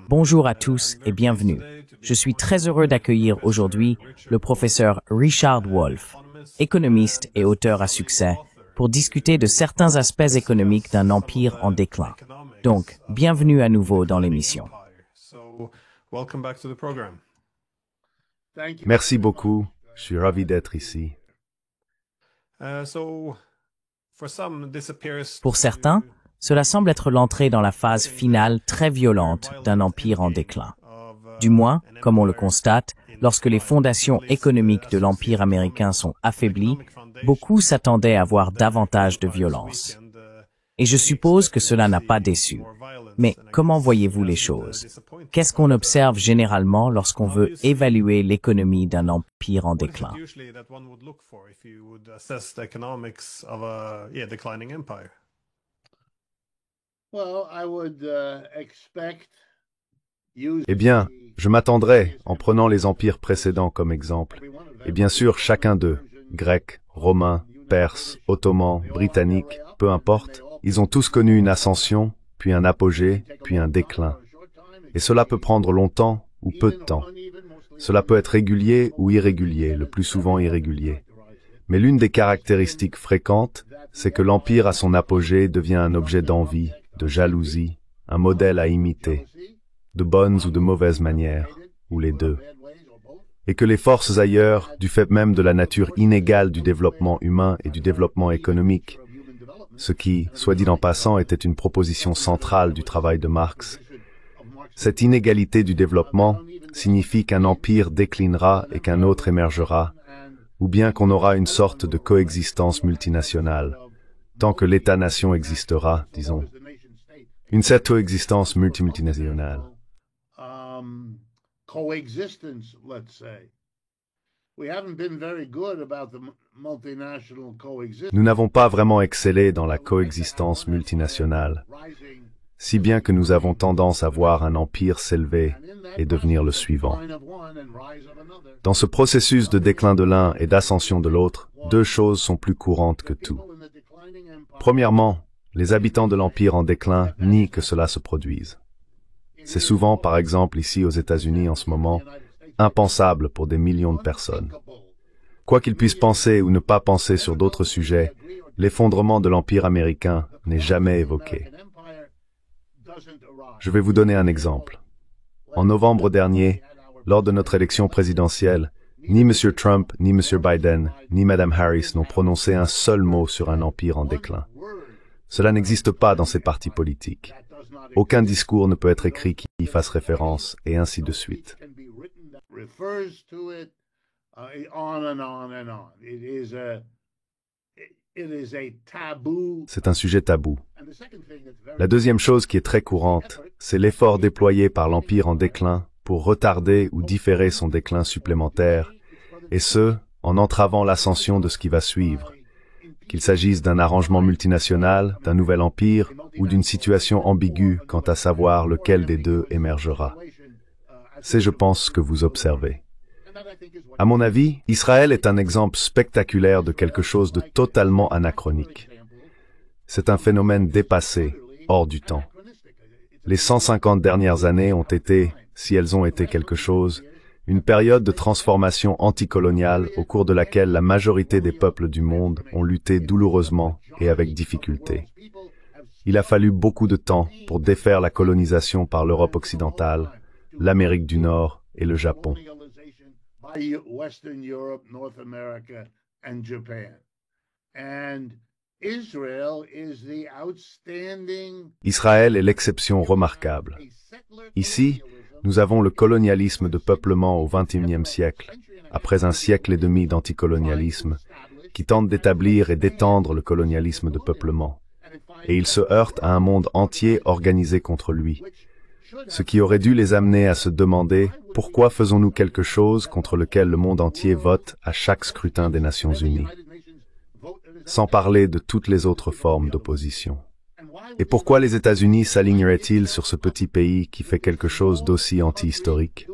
Bonjour à tous et bienvenue. Je suis très heureux d'accueillir aujourd'hui le professeur Richard Wolff, économiste et auteur à succès, pour discuter de certains aspects économiques d'un empire en déclin. Donc, bienvenue à nouveau dans l'émission. Merci beaucoup, je suis ravi d'être ici. Pour certains, cela semble être l'entrée dans la phase finale très violente d'un empire en déclin. Du moins, comme on le constate, lorsque les fondations économiques de l'empire américain sont affaiblies, beaucoup s'attendaient à voir davantage de violence. Et je suppose que cela n'a pas déçu. Mais comment voyez-vous les choses? Qu'est-ce qu'on observe généralement lorsqu'on veut évaluer l'économie d'un empire en déclin? Eh bien, je m'attendrais, en prenant les empires précédents comme exemple, et bien sûr chacun d'eux, grecs, romains, perses, ottomans, britanniques, peu importe, ils ont tous connu une ascension, puis un apogée, puis un déclin. Et cela peut prendre longtemps ou peu de temps. Cela peut être régulier ou irrégulier, le plus souvent irrégulier. Mais l'une des caractéristiques fréquentes, c'est que l'empire à son apogée devient un objet d'envie, de jalousie, un modèle à imiter, de bonnes ou de mauvaises manières, ou les deux. Et que les forces ailleurs, du fait même de la nature inégale du développement humain et du développement économique, ce qui, soit dit en passant, était une proposition centrale du travail de Marx, cette inégalité du développement signifie qu'un empire déclinera et qu'un autre émergera, ou bien qu'on aura une sorte de coexistence multinationale, tant que l'État-nation existera, disons. Une certaine coexistence multinationale. Nous n'avons pas vraiment excellé dans la coexistence multinationale, si bien que nous avons tendance à voir un empire s'élever et devenir le suivant. Dans ce processus de déclin de l'un et d'ascension de l'autre, deux choses sont plus courantes que tout. Premièrement, les habitants de l'empire en déclin nient que cela se produise. C'est souvent, par exemple ici aux États-Unis en ce moment, impensable pour des millions de personnes. Quoi qu'ils puissent penser ou ne pas penser sur d'autres sujets, l'effondrement de l'empire américain n'est jamais évoqué. Je vais vous donner un exemple. En novembre dernier, lors de notre élection présidentielle, ni M. Trump, ni M. Biden, ni Mme Harris n'ont prononcé un seul mot sur un empire en déclin. Cela n'existe pas dans ces partis politiques. Aucun discours ne peut être écrit qui y fasse référence, et ainsi de suite. C'est un sujet tabou. La deuxième chose qui est très courante, c'est l'effort déployé par l'empire en déclin pour retarder ou différer son déclin supplémentaire, et ce, en entravant l'ascension de ce qui va suivre, qu'il s'agisse d'un arrangement multinational, d'un nouvel empire, ou d'une situation ambiguë quant à savoir lequel des deux émergera. C'est, je pense, ce que vous observez. À mon avis, Israël est un exemple spectaculaire de quelque chose de totalement anachronique. C'est un phénomène dépassé, hors du temps. Les 150 dernières années ont été, si elles ont été quelque chose, une période de transformation anticoloniale au cours de laquelle la majorité des peuples du monde ont lutté douloureusement et avec difficulté. Il a fallu beaucoup de temps pour défaire la colonisation par l'Europe occidentale, l'Amérique du Nord et le Japon. Israël est l'exception remarquable. Ici, nous avons le colonialisme de peuplement au XXIe siècle, après un siècle et demi d'anticolonialisme, qui tente d'établir et d'étendre le colonialisme de peuplement. Et il se heurte à un monde entier organisé contre lui, ce qui aurait dû les amener à se demander pourquoi faisons-nous quelque chose contre lequel le monde entier vote à chaque scrutin des Nations Unies, sans parler de toutes les autres formes d'opposition. Et pourquoi les États-Unis s'aligneraient-ils sur ce petit pays qui fait quelque chose d'aussi anti-historique?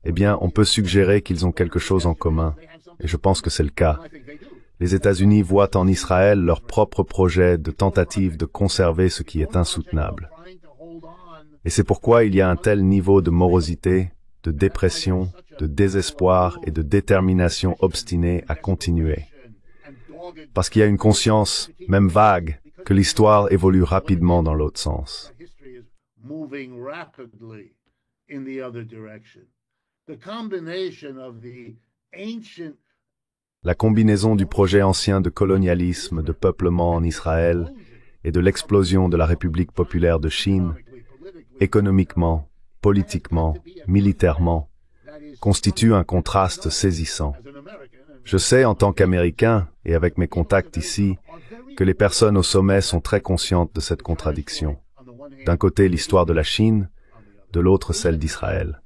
Eh bien, on peut suggérer qu'ils ont quelque chose en commun, et je pense que c'est le cas. Les États-Unis voient en Israël leur propre projet de tentative de conserver ce qui est insoutenable. Et c'est pourquoi il y a un tel niveau de morosité, de dépression, de désespoir et de détermination obstinée à continuer. Parce qu'il y a une conscience, même vague, que l'histoire évolue rapidement dans l'autre sens. La combinaison du projet ancien de colonialisme, de peuplement en Israël et de l'explosion de la République populaire de Chine, économiquement, politiquement, militairement, constitue un contraste saisissant. Je sais en tant qu'Américain, et avec mes contacts ici, que les personnes au sommet sont très conscientes de cette contradiction. D'un côté l'histoire de la Chine, de l'autre celle d'Israël.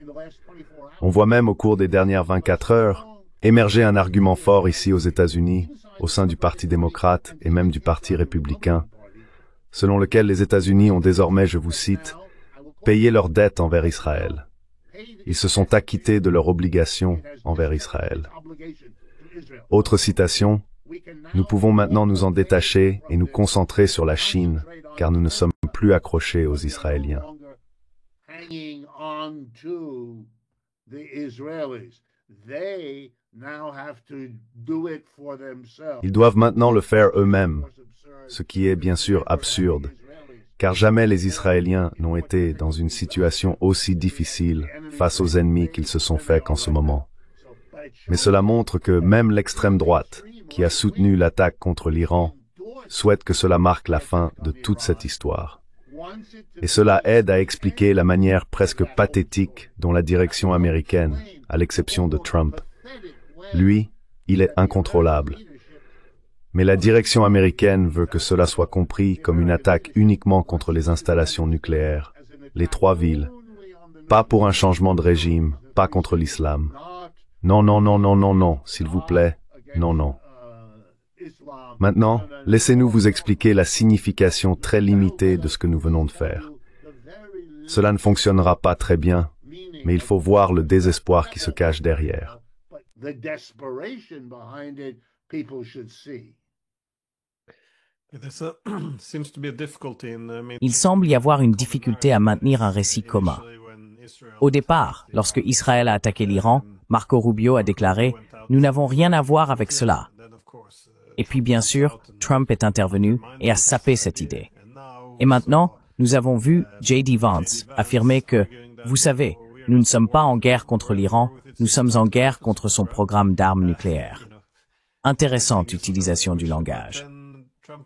On voit même au cours des dernières 24 heures émerger un argument fort ici aux États-Unis, au sein du Parti démocrate et même du Parti républicain, selon lequel les États-Unis ont désormais, je vous cite, payé leurs dettes envers Israël. Ils se sont acquittés de leurs obligations envers Israël. Autre citation, nous pouvons maintenant nous en détacher et nous concentrer sur la Chine, car nous ne sommes plus accrochés aux Israéliens. Ils doivent maintenant le faire eux-mêmes, ce qui est bien sûr absurde, car jamais les Israéliens n'ont été dans une situation aussi difficile face aux ennemis qu'ils se sont faits qu'en ce moment. Mais cela montre que même l'extrême droite, qui a soutenu l'attaque contre l'Iran, souhaite que cela marque la fin de toute cette histoire. Et cela aide à expliquer la manière presque pathétique dont la direction américaine, à l'exception de Trump, lui, il est incontrôlable. Mais la direction américaine veut que cela soit compris comme une attaque uniquement contre les installations nucléaires, les 3 villes. Pas pour un changement de régime, pas contre l'islam. Non, non, non, non, non, non, s'il vous plaît, non, non. Maintenant, laissez-nous vous expliquer la signification très limitée de ce que nous venons de faire. Cela ne fonctionnera pas très bien, mais il faut voir le désespoir qui se cache derrière. Il semble y avoir une difficulté à maintenir un récit commun. Au départ, lorsque Israël a attaqué l'Iran, Marco Rubio a déclaré « Nous n'avons rien à voir avec cela ». Et puis bien sûr, Trump est intervenu et a sapé cette idée. Et maintenant, nous avons vu J.D. Vance affirmer que « Vous savez, nous ne sommes pas en guerre contre l'Iran, nous sommes en guerre contre son programme d'armes nucléaires ». Intéressante utilisation du langage.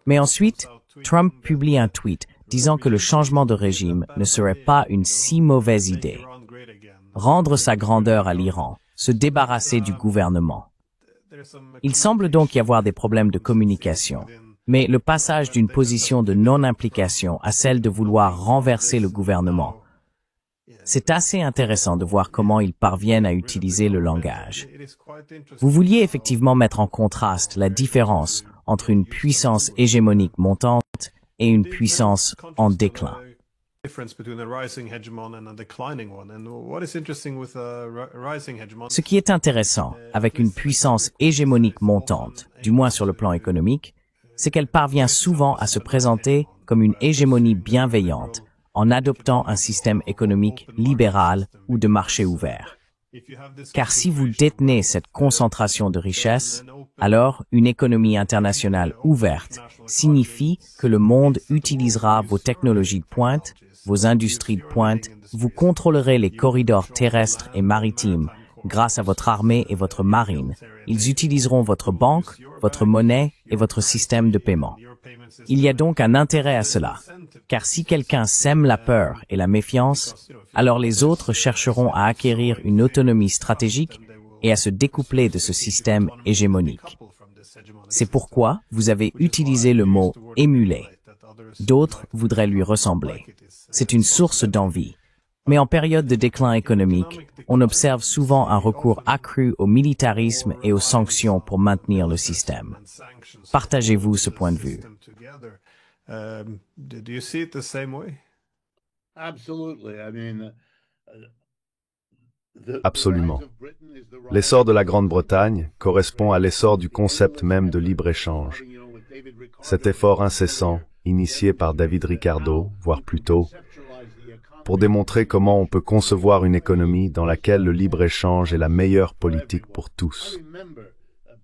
Mais ensuite, Trump publie un tweet disant que le changement de régime ne serait pas une si mauvaise idée. Rendre sa grandeur à l'Iran, se débarrasser du gouvernement. Il semble donc y avoir des problèmes de communication, mais le passage d'une position de non-implication à celle de vouloir renverser le gouvernement, c'est assez intéressant de voir comment ils parviennent à utiliser le langage. Vous vouliez effectivement mettre en contraste la différence entre une puissance hégémonique montante et une puissance en déclin. Ce qui est intéressant avec une puissance hégémonique montante, du moins sur le plan économique, c'est qu'elle parvient souvent à se présenter comme une hégémonie bienveillante en adoptant un système économique libéral ou de marché ouvert. Car si vous détenez cette concentration de richesses, alors une économie internationale ouverte signifie que le monde utilisera vos technologies de pointe, vos industries de pointe, vous contrôlerez les corridors terrestres et maritimes grâce à votre armée et votre marine. Ils utiliseront votre banque, votre monnaie et votre système de paiement. Il y a donc un intérêt à cela, car si quelqu'un sème la peur et la méfiance, alors les autres chercheront à acquérir une autonomie stratégique et à se découpler de ce système hégémonique. C'est pourquoi vous avez utilisé le mot « émuler ». D'autres voudraient lui ressembler. C'est une source d'envie. Mais en période de déclin économique, on observe souvent un recours accru au militarisme et aux sanctions pour maintenir le système. Partagez-vous ce point de vue? Absolument. L'essor de la Grande-Bretagne correspond à l'essor du concept même de libre-échange. Cet effort incessant, initié par David Ricardo, voire plus tôt, pour démontrer comment on peut concevoir une économie dans laquelle le libre-échange est la meilleure politique pour tous.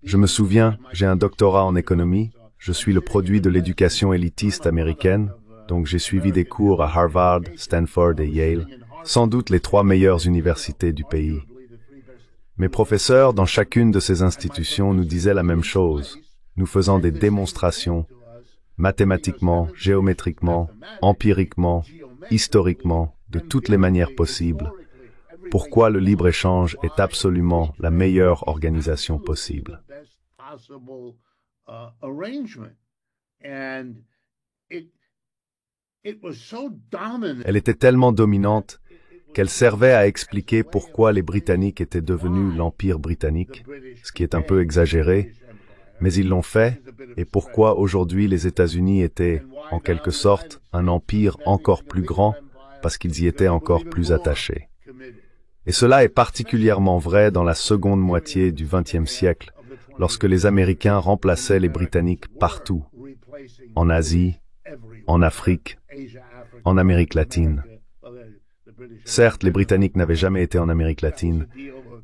Je me souviens, j'ai un doctorat en économie, je suis le produit de l'éducation élitiste américaine, donc j'ai suivi des cours à Harvard, Stanford et Yale, sans doute les 3 meilleures universités du pays. Mes professeurs dans chacune de ces institutions nous disaient la même chose, nous faisant des démonstrations, mathématiquement, géométriquement, empiriquement, historiquement, de toutes les manières possibles, pourquoi le libre-échange est absolument la meilleure organisation possible. Elle était tellement dominante qu'elle servait à expliquer pourquoi les Britanniques étaient devenus l'Empire britannique, ce qui est un peu exagéré, mais ils l'ont fait, et pourquoi aujourd'hui les États-Unis étaient, en quelque sorte, un empire encore plus grand, parce qu'ils y étaient encore plus attachés. Et cela est particulièrement vrai dans la seconde moitié du XXe siècle, lorsque les Américains remplaçaient les Britanniques partout, en Asie, en Afrique, en Amérique latine. Certes, les Britanniques n'avaient jamais été en Amérique latine,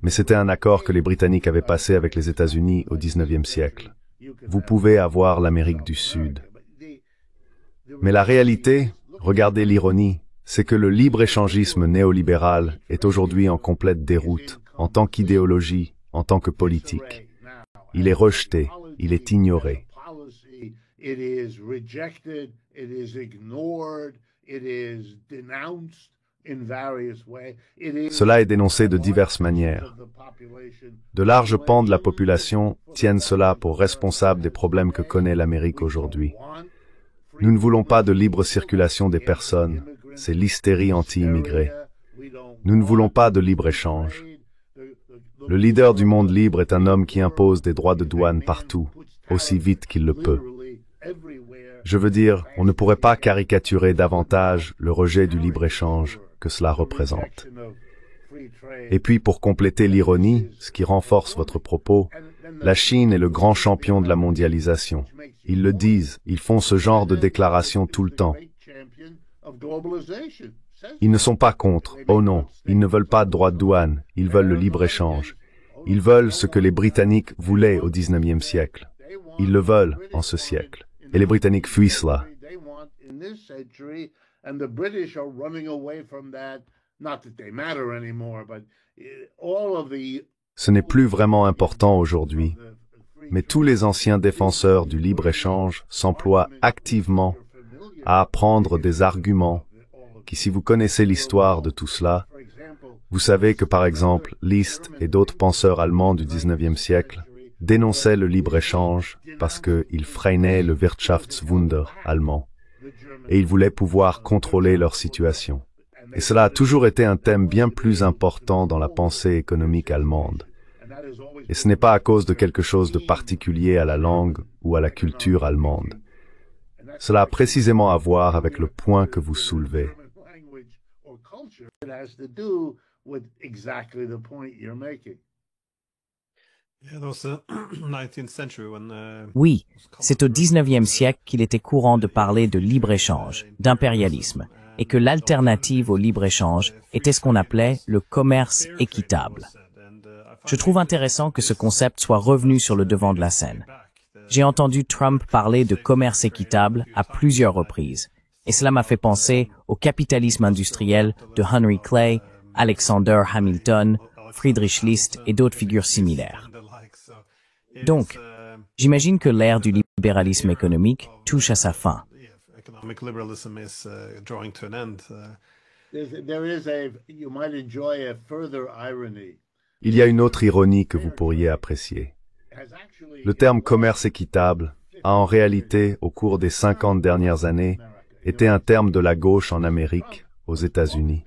mais c'était un accord que les Britanniques avaient passé avec les États-Unis au XIXe siècle. Vous pouvez avoir l'Amérique du Sud. Mais la réalité, regardez l'ironie, c'est que le libre-échangisme néolibéral est aujourd'hui en complète déroute, en tant qu'idéologie, en tant que politique. Il est rejeté, il est ignoré. Cela est dénoncé de diverses manières. De larges pans de la population tiennent cela pour responsable des problèmes que connaît l'Amérique aujourd'hui. Nous ne voulons pas de libre circulation des personnes, c'est l'hystérie anti-immigrée. Nous ne voulons pas de libre-échange. Le leader du monde libre est un homme qui impose des droits de douane partout, aussi vite qu'il le peut. Je veux dire, on ne pourrait pas caricaturer davantage le rejet du libre-échange que cela représente. Et puis, pour compléter l'ironie, ce qui renforce votre propos, la Chine est le grand champion de la mondialisation. Ils le disent, ils font ce genre de déclaration tout le temps. Ils ne sont pas contre, oh non, ils ne veulent pas de droits de douane, ils veulent le libre-échange. Ils veulent ce que les Britanniques voulaient au XIXe siècle. Ils le veulent en ce siècle. Et les Britanniques fuient cela. Ce n'est plus vraiment important aujourd'hui, mais tous les anciens défenseurs du libre-échange s'emploient activement à apprendre des arguments qui, si vous connaissez l'histoire de tout cela, vous savez que par exemple, Liszt et d'autres penseurs allemands du XIXe siècle dénonçaient le libre-échange parce qu'il freinait le Wirtschaftswunder allemand et ils voulaient pouvoir contrôler leur situation. Et cela a toujours été un thème bien plus important dans la pensée économique allemande. Et ce n'est pas à cause de quelque chose de particulier à la langue ou à la culture allemande. Cela a précisément à voir avec le point que vous soulevez. Oui, c'est au XIXe siècle qu'il était courant de parler de libre-échange, d'impérialisme, et que l'alternative au libre-échange était ce qu'on appelait le commerce équitable. Je trouve intéressant que ce concept soit revenu sur le devant de la scène. J'ai entendu Trump parler de commerce équitable à plusieurs reprises, et cela m'a fait penser au capitalisme industriel de Henry Clay, Alexander Hamilton, Friedrich List et d'autres figures similaires. Donc, j'imagine que l'ère du libéralisme économique touche à sa fin. Il y a une autre ironie que vous pourriez apprécier. Le terme commerce équitable a en réalité, au cours des 50 dernières années, été un terme de la gauche en Amérique, aux États-Unis.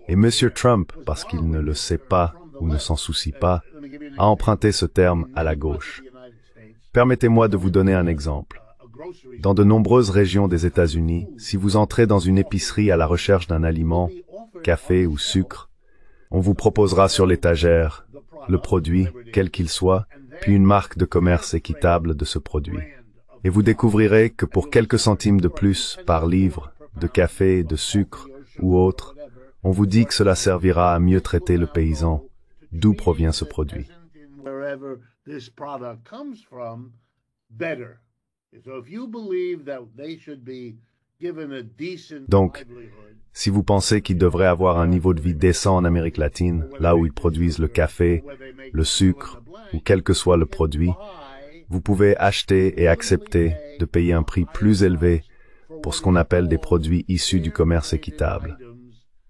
Et M. Trump, parce qu'il ne le sait pas ou ne s'en soucie pas, a emprunté ce terme à la gauche. Permettez-moi de vous donner un exemple. Dans de nombreuses régions des États-Unis, si vous entrez dans une épicerie à la recherche d'un aliment, café ou sucre, on vous proposera sur l'étagère le produit, quel qu'il soit, puis une marque de commerce équitable de ce produit. Et vous découvrirez que pour quelques centimes de plus par livre de café et de sucre, ou autre, on vous dit que cela servira à mieux traiter le paysan, d'où provient ce produit. Donc, si vous pensez qu'ils devraient avoir un niveau de vie décent en Amérique latine, là où ils produisent le café, le sucre, ou quel que soit le produit, vous pouvez acheter et accepter de payer un prix plus élevé pour ce qu'on appelle des produits issus du commerce équitable.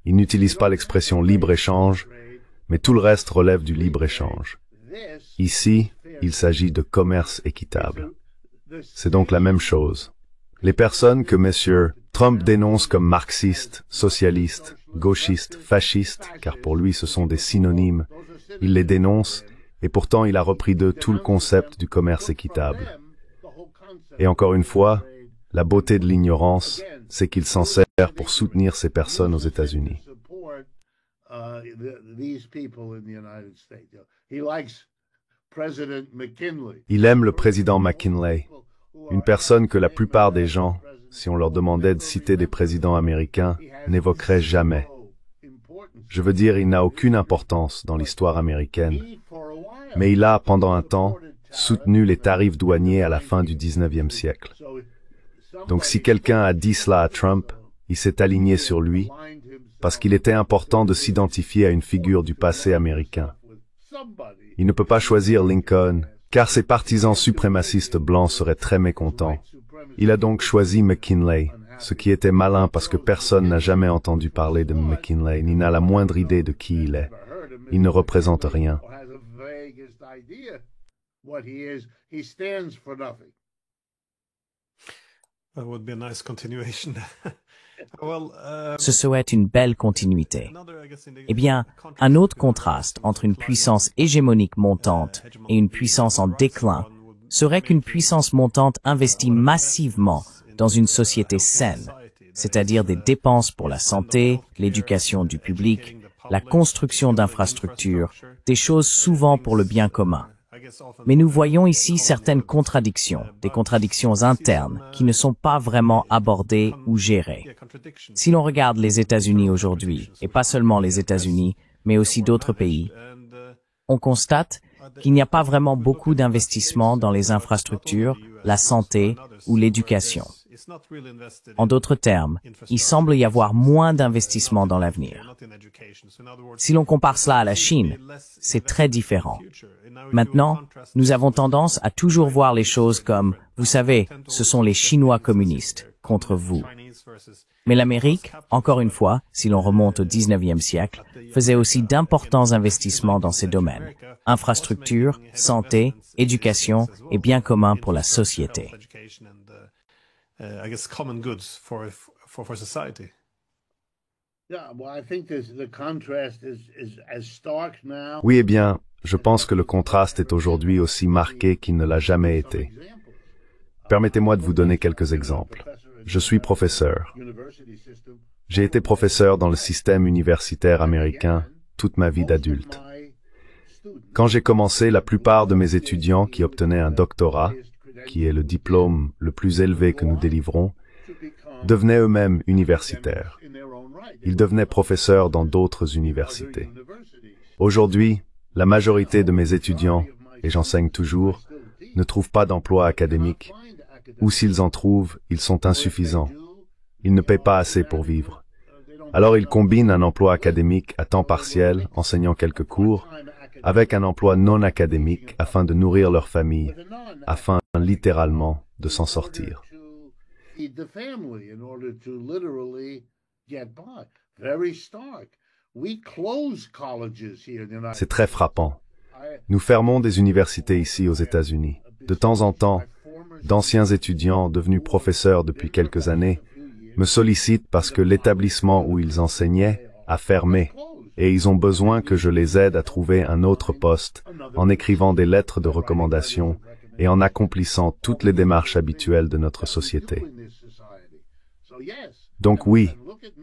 Ils n'utilisent pas l'expression libre-échange, mais tout le reste relève du libre-échange. Ici, il s'agit de commerce équitable. C'est donc la même chose. Les personnes que M. Trump dénonce comme marxistes, socialistes, gauchistes, fascistes, car pour lui ce sont des synonymes, il les dénonce, et pourtant il a repris d'eux tout le concept du commerce équitable. Et encore une fois, la beauté de l'ignorance, c'est qu'il s'en sert pour soutenir ces personnes aux États-Unis. Il aime le président McKinley, une personne que la plupart des gens, si on leur demandait de citer des présidents américains, n'évoqueraient jamais. Je veux dire, il n'a aucune importance dans l'histoire américaine, mais il a, pendant un temps, soutenu les tarifs douaniers à la fin du 19e siècle. Donc si quelqu'un a dit cela à Trump, il s'est aligné sur lui, parce qu'il était important de s'identifier à une figure du passé américain. Il ne peut pas choisir Lincoln, car ses partisans suprémacistes blancs seraient très mécontents. Il a donc choisi McKinley, ce qui était malin parce que personne n'a jamais entendu parler de McKinley, ni n'a la moindre idée de qui il est. Il ne représente rien. Ce serait une belle continuité. Eh bien, un autre contraste entre une puissance hégémonique montante et une puissance en déclin serait qu'une puissance montante investit massivement dans une société saine, c'est-à-dire des dépenses pour la santé, l'éducation du public, la construction d'infrastructures, des choses souvent pour le bien commun. Mais nous voyons ici certaines contradictions, des contradictions internes qui ne sont pas vraiment abordées ou gérées. Si l'on regarde les États-Unis aujourd'hui, et pas seulement les États-Unis, mais aussi d'autres pays, on constate qu'il n'y a pas vraiment beaucoup d'investissements dans les infrastructures, la santé ou l'éducation. En d'autres termes, il semble y avoir moins d'investissements dans l'avenir. Si l'on compare cela à la Chine, c'est très différent. Maintenant, nous avons tendance à toujours voir les choses comme, vous savez, ce sont les Chinois communistes contre vous. Mais l'Amérique, encore une fois, si l'on remonte au 19e siècle, faisait aussi d'importants investissements dans ces domaines. Infrastructures, santé, éducation et biens communs pour la société. Oui, eh bien, je pense que le contraste est aujourd'hui aussi marqué qu'il ne l'a jamais été. Permettez-moi de vous donner quelques exemples. Je suis professeur. J'ai été professeur dans le système universitaire américain toute ma vie d'adulte. Quand j'ai commencé, la plupart de mes étudiants qui obtenaient un doctorat, qui est le diplôme le plus élevé que nous délivrons, devenaient eux-mêmes universitaires. Ils devenaient professeurs dans d'autres universités. Aujourd'hui, la majorité de mes étudiants, et j'enseigne toujours, ne trouvent pas d'emploi académique, ou s'ils en trouvent, ils sont insuffisants. Ils ne paient pas assez pour vivre. Alors ils combinent un emploi académique à temps partiel, enseignant quelques cours, avec un emploi non académique afin de nourrir leur famille, afin littéralement de s'en sortir. C'est très frappant. Nous fermons des universités ici aux États-Unis. De temps en temps, d'anciens étudiants devenus professeurs depuis quelques années me sollicitent parce que l'établissement où ils enseignaient a fermé et ils ont besoin que je les aide à trouver un autre poste en écrivant des lettres de recommandation et en accomplissant toutes les démarches habituelles de notre société. Donc oui,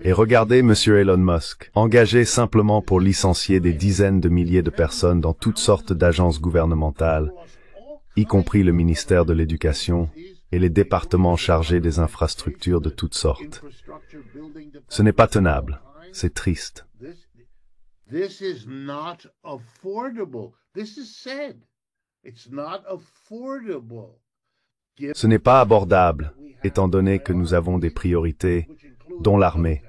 et regardez M. Elon Musk, engagé simplement pour licencier des dizaines de milliers de personnes dans toutes sortes d'agences gouvernementales, y compris le ministère de l'Éducation, et les départements chargés des infrastructures de toutes sortes. Ce n'est pas tenable, c'est triste. This is not affordable. This is said. It's not affordable. Ce n'est pas abordable, étant donné que nous avons des priorités, dont l'armée.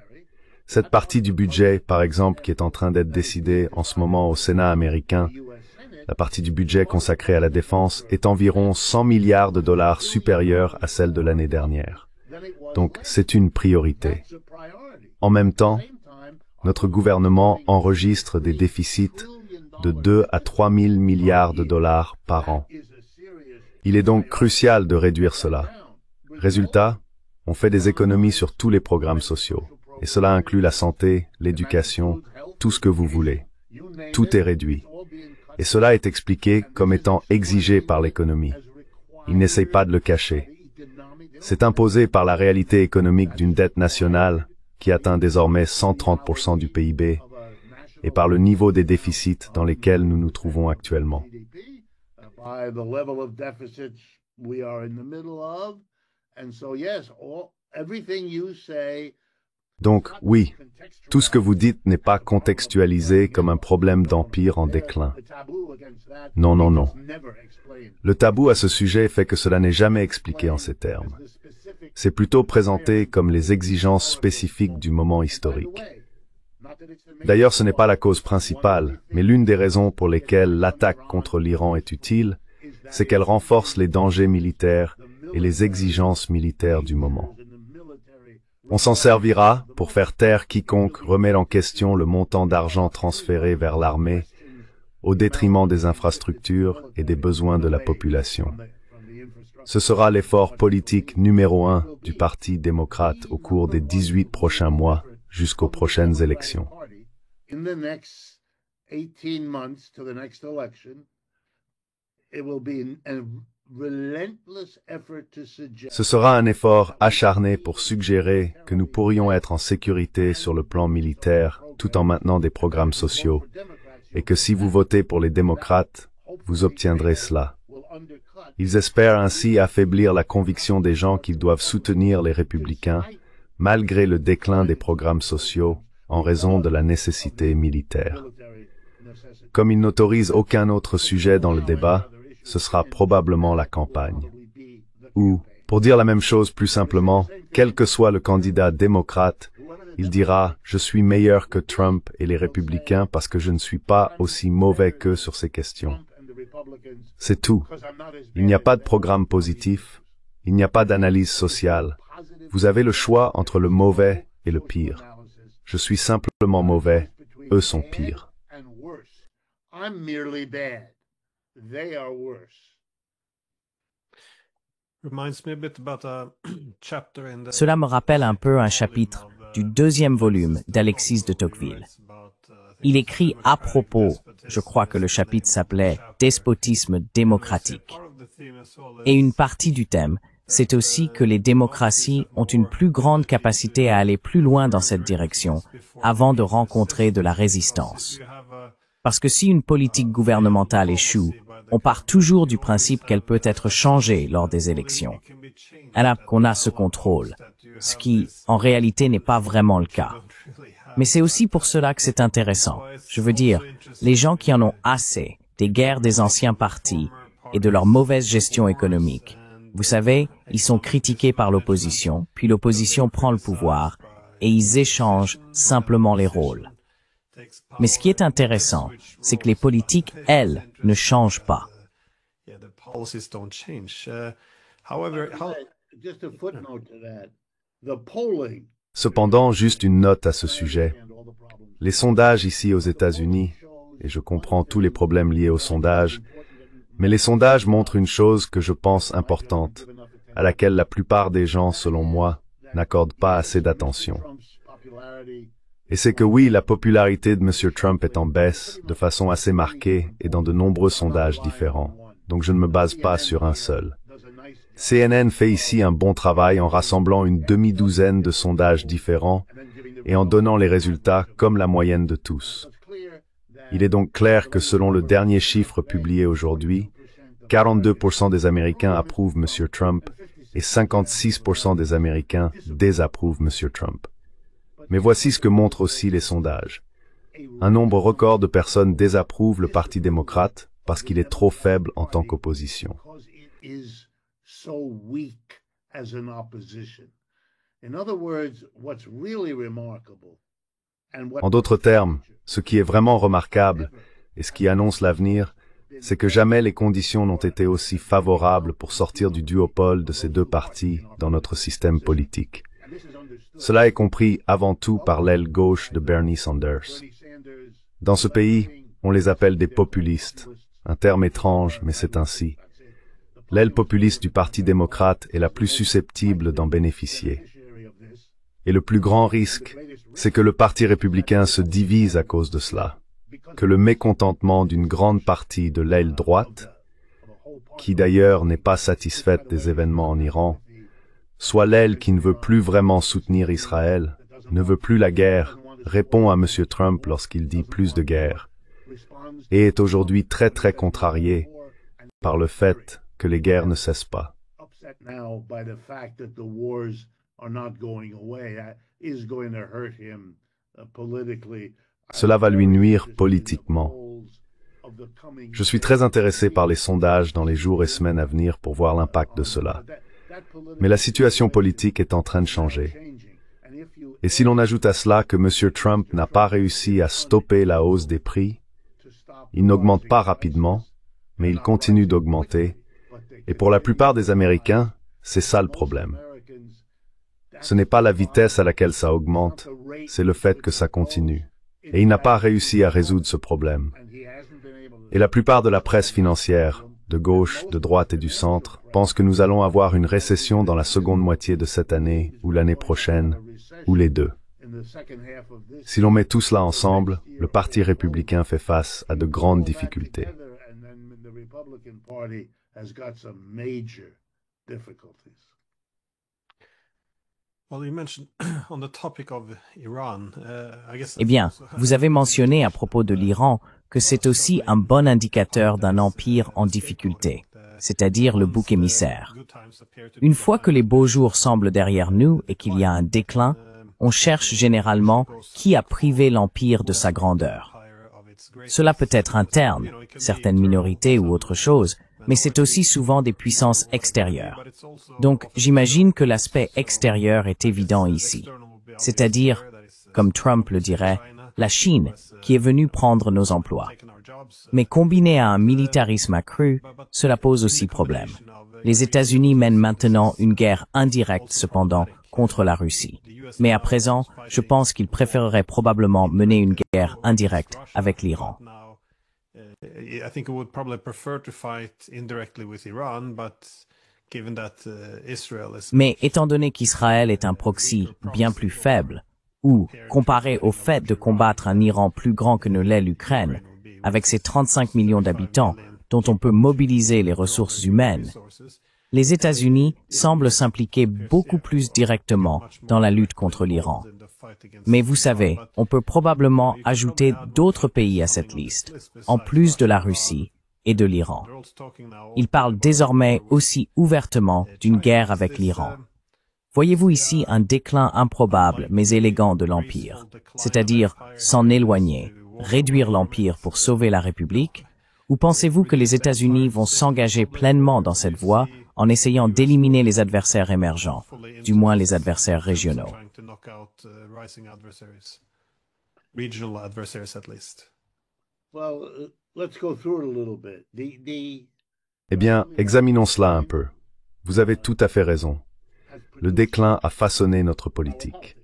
Cette partie du budget, par exemple, qui est en train d'être décidée en ce moment au Sénat américain, la partie du budget consacrée à la défense est environ 100 milliards de dollars supérieure à celle de l'année dernière. Donc, c'est une priorité. En même temps, notre gouvernement enregistre des déficits de 2 à 3 000 milliards de dollars par an. Il est donc crucial de réduire cela. Résultat, on fait des économies sur tous les programmes sociaux. Et cela inclut la santé, l'éducation, tout ce que vous voulez. Tout est réduit. Et cela est expliqué comme étant exigé par l'économie. Il n'essaye pas de le cacher. C'est imposé par la réalité économique d'une dette nationale qui atteint désormais 130% du PIB et par le niveau des déficits dans lesquels nous nous trouvons actuellement. Donc, oui, tout ce que vous dites n'est pas contextualisé comme un problème d'empire en déclin. Non, non, non. Le tabou à ce sujet fait que cela n'est jamais expliqué en ces termes. C'est plutôt présenté comme les exigences spécifiques du moment historique. D'ailleurs, ce n'est pas la cause principale, mais l'une des raisons pour lesquelles l'attaque contre l'Iran est utile, c'est qu'elle renforce les dangers militaires et les exigences militaires du moment. On s'en servira pour faire taire quiconque remet en question le montant d'argent transféré vers l'armée au détriment des infrastructures et des besoins de la population. Ce sera l'effort politique numéro 1 du Parti démocrate au cours des 18 prochains mois jusqu'aux prochaines élections. Ce sera un effort acharné pour suggérer que nous pourrions être en sécurité sur le plan militaire tout en maintenant des programmes sociaux et que si vous votez pour les démocrates, vous obtiendrez cela. Ils espèrent ainsi affaiblir la conviction des gens qu'ils doivent soutenir les républicains malgré le déclin des programmes sociaux en raison de la nécessité militaire. Comme ils n'autorisent aucun autre sujet dans le débat, ce sera probablement la campagne. Ou, pour dire la même chose plus simplement, quel que soit le candidat démocrate, il dira « Je suis meilleur que Trump et les républicains parce que je ne suis pas aussi mauvais qu'eux sur ces questions. » C'est tout. Il n'y a pas de programme positif, il n'y a pas d'analyse sociale. Vous avez le choix entre le mauvais et le pire. Je suis simplement mauvais, eux sont pires. Cela me rappelle un peu un chapitre du 2e volume d'Alexis de Tocqueville. Il écrit à propos, je crois que le chapitre s'appelait « Despotisme démocratique ». Et une partie du thème, c'est aussi que les démocraties ont une plus grande capacité à aller plus loin dans cette direction avant de rencontrer de la résistance. Parce que si une politique gouvernementale échoue, on part toujours du principe qu'elle peut être changée lors des élections. Alors qu'on a ce contrôle, ce qui, en réalité, n'est pas vraiment le cas. Mais c'est aussi pour cela que c'est intéressant. Je veux dire, les gens qui en ont assez des guerres des anciens partis et de leur mauvaise gestion économique. Vous savez, ils sont critiqués par l'opposition, puis l'opposition prend le pouvoir et ils échangent simplement les rôles. Mais ce qui est intéressant, c'est que les politiques, elles, ne changent pas. Cependant, juste une note à ce sujet. Les sondages ici aux États-Unis, et je comprends tous les problèmes liés aux sondages, mais les sondages montrent une chose que je pense importante, à laquelle la plupart des gens, selon moi, n'accordent pas assez d'attention. Et c'est que oui, la popularité de M. Trump est en baisse, de façon assez marquée et dans de nombreux sondages différents. Donc je ne me base pas sur un seul. CNN fait ici un bon travail en rassemblant une demi-douzaine de sondages différents et en donnant les résultats comme la moyenne de tous. Il est donc clair que selon le dernier chiffre publié aujourd'hui, 42% des Américains approuvent M. Trump et 56% des Américains désapprouvent M. Trump. Mais voici ce que montrent aussi les sondages. Un nombre record de personnes désapprouvent le Parti démocrate parce qu'il est trop faible en tant qu'opposition. En d'autres termes, ce qui est vraiment remarquable et ce qui annonce l'avenir, c'est que jamais les conditions n'ont été aussi favorables pour sortir du duopole de ces deux partis dans notre système politique. Cela est compris avant tout par l'aile gauche de Bernie Sanders. Dans ce pays, on les appelle des populistes, un terme étrange, mais c'est ainsi. L'aile populiste du Parti démocrate est la plus susceptible d'en bénéficier. Et le plus grand risque, c'est que le Parti républicain se divise à cause de cela, que le mécontentement d'une grande partie de l'aile droite, qui d'ailleurs n'est pas satisfaite des événements en Iran, soit l'aile qui ne veut plus vraiment soutenir Israël, ne veut plus la guerre, répond à M. Trump lorsqu'il dit plus de guerre, et est aujourd'hui très très contrarié par le fait que les guerres ne cessent pas. Cela va lui nuire politiquement. Je suis très intéressé par les sondages dans les jours et semaines à venir pour voir l'impact de cela. Mais la situation politique est en train de changer. Et si l'on ajoute à cela que M. Trump n'a pas réussi à stopper la hausse des prix, il n'augmente pas rapidement, mais il continue d'augmenter. Et pour la plupart des Américains, c'est ça le problème. Ce n'est pas la vitesse à laquelle ça augmente, c'est le fait que ça continue. Et il n'a pas réussi à résoudre ce problème. Et la plupart de la presse financière, de gauche, de droite et du centre, pense que nous allons avoir une récession dans la seconde moitié de cette année ou l'année prochaine, ou les deux. Si l'on met tout cela ensemble, le Parti républicain fait face à de grandes difficultés. Eh bien, vous avez mentionné à propos de l'Iran que c'est aussi un bon indicateur d'un empire en difficulté, c'est-à-dire le bouc émissaire. Une fois que les beaux jours semblent derrière nous et qu'il y a un déclin, on cherche généralement qui a privé l'empire de sa grandeur. Cela peut être interne, certaines minorités ou autre chose, mais c'est aussi souvent des puissances extérieures. Donc, j'imagine que l'aspect extérieur est évident ici. C'est-à-dire, comme Trump le dirait, la Chine, qui est venue prendre nos emplois. Mais combiné à un militarisme accru, cela pose aussi problème. Les États-Unis mènent maintenant une guerre indirecte, cependant, contre la Russie. Mais à présent, je pense qu'ils préféreraient probablement mener une guerre indirecte avec l'Iran. I think I would probably prefer to fight indirectly with Iran, but given that Israel is... Mais étant donné qu'Israël est un proxy bien plus faible, ou, comparé au fait de combattre un Iran plus grand que ne l'est l'Ukraine, avec ses 35 millions d'habitants, dont on peut mobiliser les ressources humaines, les États-Unis semblent s'impliquer beaucoup plus directement dans la lutte contre l'Iran. Mais vous savez, on peut probablement ajouter d'autres pays à cette liste, en plus de la Russie et de l'Iran. Ils parlent désormais aussi ouvertement d'une guerre avec l'Iran. Voyez-vous ici un déclin improbable mais élégant de l'Empire, c'est-à-dire s'en éloigner, réduire l'Empire pour sauver la République, ou pensez-vous que les États-Unis vont s'engager pleinement dans cette voie en essayant d'éliminer les adversaires émergents, du moins les adversaires régionaux? Eh bien, examinons cela un peu. Vous avez tout à fait raison. Le déclin a façonné notre politique.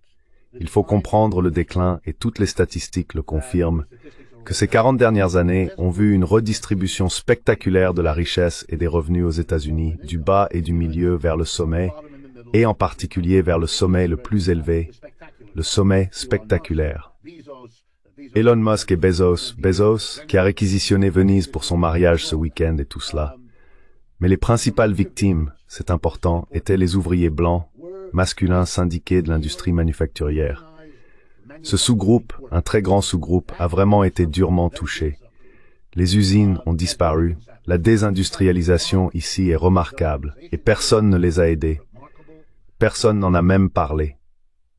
Il faut comprendre le déclin, et toutes les statistiques le confirment, que ces 40 dernières années ont vu une redistribution spectaculaire de la richesse et des revenus aux États-Unis, du bas et du milieu vers le sommet, et en particulier vers le sommet le plus élevé, le sommet spectaculaire. Elon Musk et Bezos, qui a réquisitionné Venise pour son mariage ce week-end et tout cela. Mais les principales victimes, c'est important, étaient les ouvriers blancs, masculins syndiqués de l'industrie manufacturière. Ce sous-groupe, un très grand sous-groupe, a vraiment été durement touché. Les usines ont disparu. La désindustrialisation ici est remarquable et personne ne les a aidés. Personne n'en a même parlé.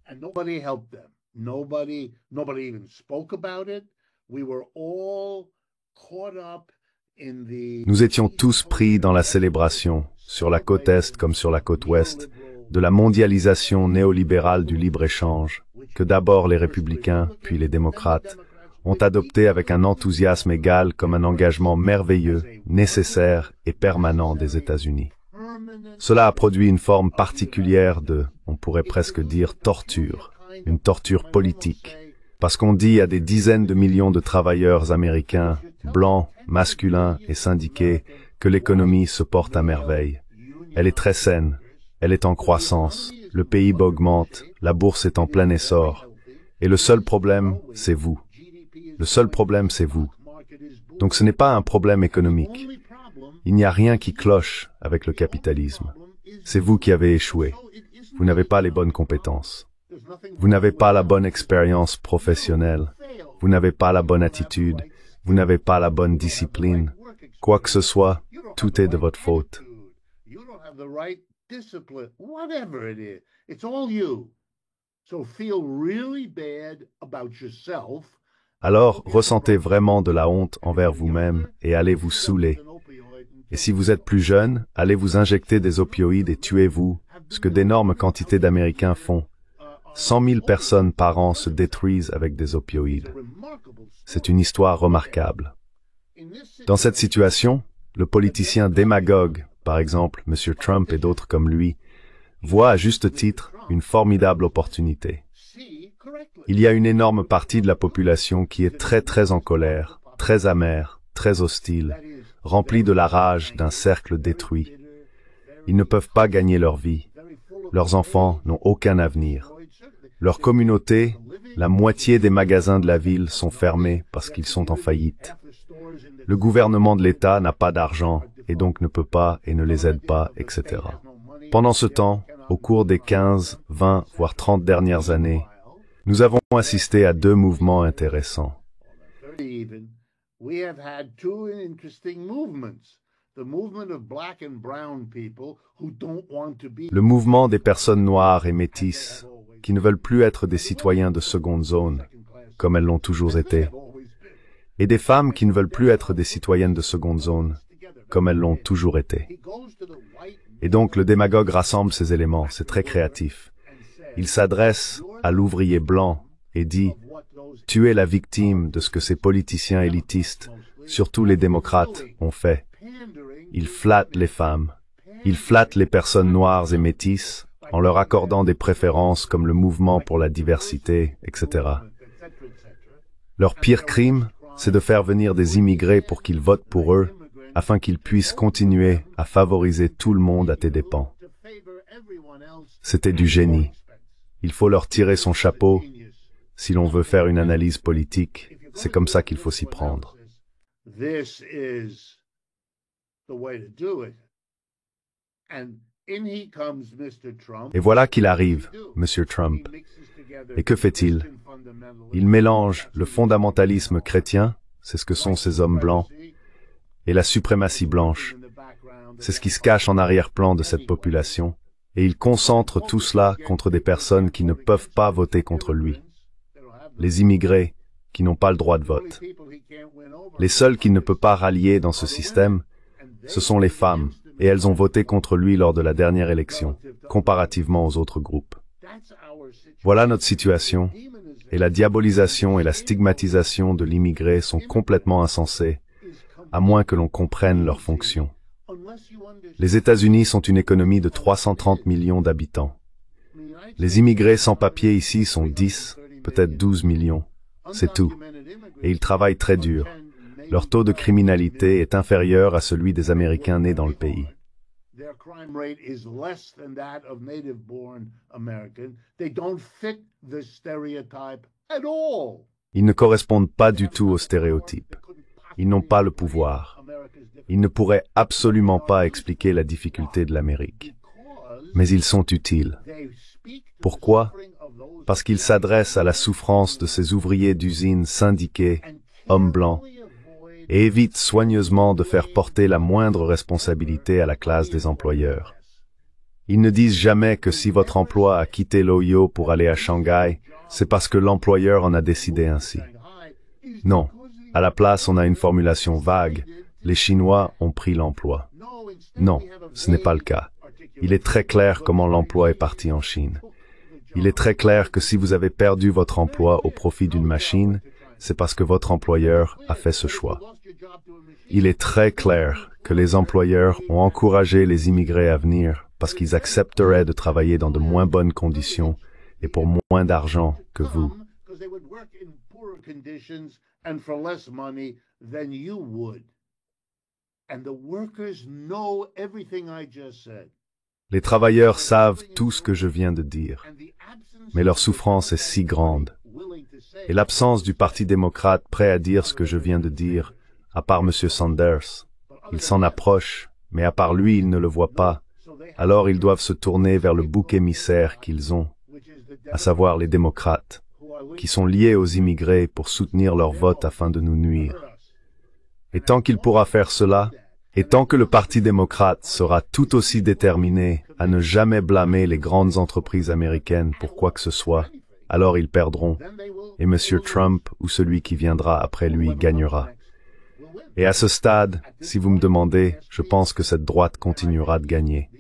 And nobody helped them. Nobody even spoke about it. We were all caught up in the... Nous étions tous pris dans la célébration, sur la côte Est comme sur la côte Ouest, de la mondialisation néolibérale du libre-échange, que d'abord les républicains, puis les démocrates, ont adopté avec un enthousiasme égal comme un engagement merveilleux, nécessaire et permanent des États-Unis. Cela a produit une forme particulière de, on pourrait presque dire, torture, une torture politique, parce qu'on dit à des dizaines de millions de travailleurs américains, blancs, masculins et syndiqués, que l'économie se porte à merveille. Elle est très saine, elle est en croissance, le PIB augmente, la bourse est en plein essor, et le seul problème, c'est vous. Le seul problème, c'est vous. Donc ce n'est pas un problème économique. Il n'y a rien qui cloche avec le capitalisme. C'est vous qui avez échoué. Vous n'avez pas les bonnes compétences. Vous n'avez pas la bonne expérience professionnelle. Vous n'avez pas la bonne attitude. Vous n'avez pas la bonne discipline. Quoi que ce soit, tout est de votre faute. Alors, ressentez vraiment de la honte envers vous-même et allez vous saouler. Et si vous êtes plus jeune, allez vous injecter des opioïdes et tuez-vous, ce que d'énormes quantités d'Américains font. 100 000 personnes par an se détruisent avec des opioïdes. C'est une histoire remarquable. Dans cette situation, le politicien démagogue, par exemple M. Trump et d'autres comme lui, voit à juste titre une formidable opportunité. Il y a une énorme partie de la population qui est très en colère, très amère, très hostile, remplie de la rage d'un cercle détruit. Ils ne peuvent pas gagner leur vie. Leurs enfants n'ont aucun avenir. Leur communauté, la moitié des magasins de la ville sont fermés parce qu'ils sont en faillite. Le gouvernement de l'État n'a pas d'argent et donc ne peut pas et ne les aide pas, etc. Pendant ce temps, au cours des 15, 20, voire 30 dernières années, nous avons assisté à deux mouvements intéressants. Le mouvement des personnes noires et métisses qui ne veulent plus être des citoyens de seconde zone, comme elles l'ont toujours été, et des femmes qui ne veulent plus être des citoyennes de seconde zone, comme elles l'ont toujours été. Et donc le démagogue rassemble ces éléments, c'est très créatif. Il s'adresse à l'ouvrier blanc et dit « Tu es la victime de ce que ces politiciens élitistes, surtout les démocrates, ont fait. Ils flattent les femmes, ils flattent les personnes noires et métisses en leur accordant des préférences comme le mouvement pour la diversité, etc. Leur pire crime, c'est de faire venir des immigrés pour qu'ils votent pour eux, afin qu'ils puissent continuer à favoriser tout le monde à tes dépens. C'était du génie. Il faut leur tirer son chapeau. Si l'on veut faire une analyse politique, c'est comme ça qu'il faut s'y prendre. Et voilà qu'il arrive, M. Trump. Et que fait-il? Il mélange le fondamentalisme chrétien, c'est ce que sont ces hommes blancs, et la suprématie blanche. C'est ce qui se cache en arrière-plan de cette population, et il concentre tout cela contre des personnes qui ne peuvent pas voter contre lui. Les immigrés, qui n'ont pas le droit de vote. Les seuls qu'il ne peut pas rallier dans ce système, ce sont les femmes, et elles ont voté contre lui lors de la dernière élection, comparativement aux autres groupes. Voilà notre situation, et la diabolisation et la stigmatisation de l'immigré sont complètement insensées, à moins que l'on comprenne leur fonction. Les États-Unis sont une économie de 330 millions d'habitants. Les immigrés sans papier ici sont 10, peut-être 12 millions. C'est tout. Et ils travaillent très dur. Leur taux de criminalité est inférieur à celui des Américains nés dans le pays. Ils ne correspondent pas du tout aux stéréotypes. Ils n'ont pas le pouvoir. Ils ne pourraient absolument pas expliquer la difficulté de l'Amérique. Mais ils sont utiles. Pourquoi? Parce qu'ils s'adressent à la souffrance de ces ouvriers d'usines syndiqués, hommes blancs, et évitent soigneusement de faire porter la moindre responsabilité à la classe des employeurs. Ils ne disent jamais que si votre emploi a quitté l'Ohio pour aller à Shanghai, c'est parce que l'employeur en a décidé ainsi. Non, à la place on a une formulation vague, les Chinois ont pris l'emploi. Non, ce n'est pas le cas. Il est très clair comment l'emploi est parti en Chine. Il est très clair que si vous avez perdu votre emploi au profit d'une machine, c'est parce que votre employeur a fait ce choix. Il est très clair que les employeurs ont encouragé les immigrés à venir parce qu'ils accepteraient de travailler dans de moins bonnes conditions et pour moins d'argent que vous. Les travailleurs savent tout ce que je viens de dire, mais leur souffrance est si grande. Et l'absence du Parti démocrate prêt à dire ce que je viens de dire, à part M. Sanders, il s'en approche, mais à part lui, ils ne le voient pas. Alors ils doivent se tourner vers le bouc émissaire qu'ils ont, à savoir les démocrates, qui sont liés aux immigrés pour soutenir leur vote afin de nous nuire. Et tant qu'il pourra faire cela, et tant que le Parti démocrate sera tout aussi déterminé à ne jamais blâmer les grandes entreprises américaines pour quoi que ce soit, alors ils perdront, et M. Trump ou celui qui viendra après lui gagnera. Et à ce stade, si vous me demandez, je pense que cette droite continuera de gagner.